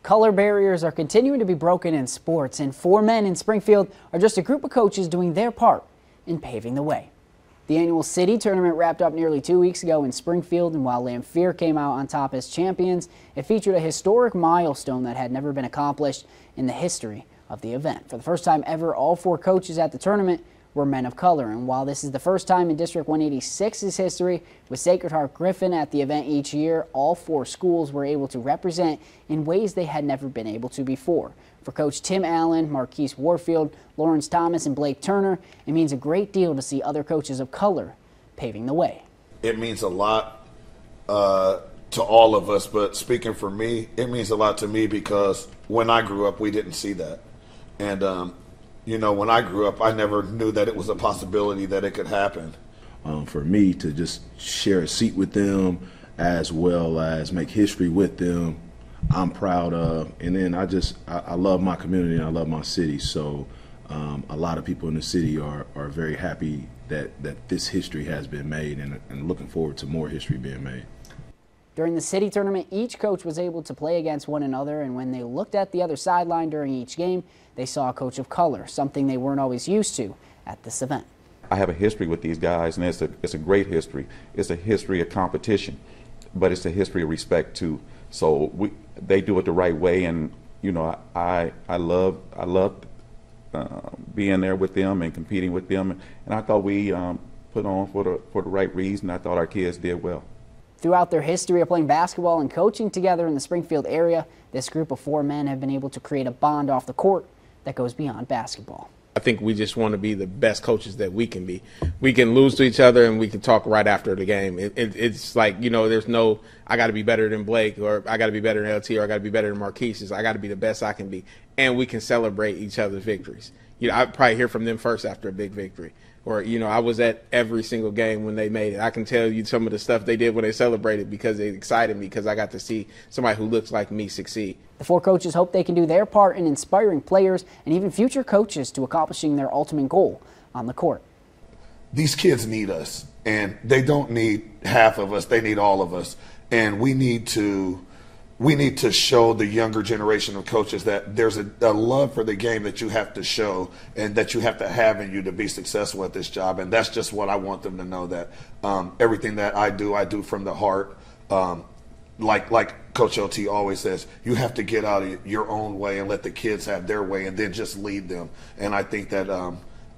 Color barriers are continuing to be broken in sports, and 4 men in Springfield are just a group of coaches doing their part in paving the way. The annual city tournament wrapped up nearly 2 weeks ago in Springfield, and while Lamphere came out on top as champions, it featured a historic milestone that had never been accomplished in the history of the event. For the first time ever, all 4 coaches at the tournament were men of color, and while this is the first time in District 186's history with Sacred Heart Griffin at the event each year, all 4 schools were able to represent in ways they had never been able to before. For Coach Tim Allen, Marquise Warfield, Lawrence Thomas, and Blake Turner, it means a great deal to see other coaches of color paving the way. It means a lot to all of us, but speaking for me, it means a lot to me because when I grew up, we didn't see that. And you know, when I grew up, I never knew that it was a possibility that it could happen. For me to just share a seat with them as well as make history with them, I'm proud of. And then I love my community and I love my city. So a lot of people in the city are very happy that this history has been made and looking forward to more history being made. During the city tournament, each coach was able to play against one another, and when they looked at the other sideline during each game, they saw a coach of color, something they weren't always used to at this event. I have a history with these guys, and it's a great history. It's a history of competition, but it's a history of respect too. So they do it the right way, and you know, I love being there with them and competing with them, and I thought we put on for the right reason. I thought our kids did well. Throughout their history of playing basketball and coaching together in the Springfield area, this group of 4 men have been able to create a bond off the court that goes beyond basketball. I think we just want to be the best coaches that we can be. We can lose to each other and we can talk right after the game. It's like, you know, there's no, I got to be better than Blake, or I got to be better than LT, or I got to be better than Marquise. I got to be the best I can be. And we can celebrate each other's victories. You know, I'd probably hear from them first after a big victory. Or, you know, I was at every single game when they made it. I can tell you some of the stuff they did when they celebrated because it excited me, because I got to see somebody who looks like me succeed. The 4 coaches hope they can do their part in inspiring players and even future coaches to accomplishing their ultimate goal on the court. These kids need us, and they don't need half of us, they need all of us. And we need to show the younger generation of coaches that there's a love for the game that you have to show and that you have to have in you to be successful at this job. And that's just what I want them to know, that everything that I do from the heart. Like Coach LT always says, you have to get out of your own way and let the kids have their way and then just lead them. And I think that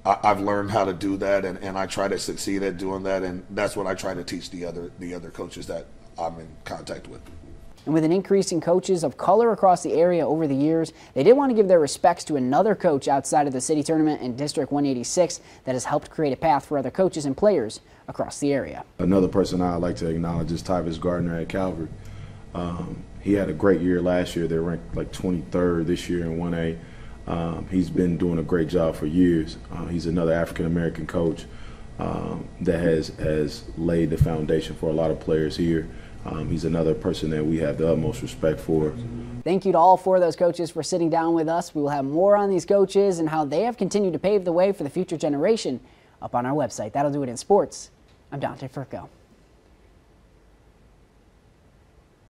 I've learned how to do that, and I try to succeed at doing that. And that's what I try to teach the other coaches that I'm in contact with. And with an increase in coaches of color across the area over the years, they did want to give their respects to another coach outside of the city tournament in District 186 that has helped create a path for other coaches and players across the area. Another person I'd like to acknowledge is Tyvis Gardner at Calvary. He had a great year last year. They ranked like 23rd this year in 1A. He's been doing a great job for years. He's another African-American coach that has laid the foundation for a lot of players here. He's another person that we have the utmost respect for. Thank you to all 4 of those coaches for sitting down with us. We will have more on these coaches and how they have continued to pave the way for the future generation up on our website. That'll do it in sports. I'm Dante Furco.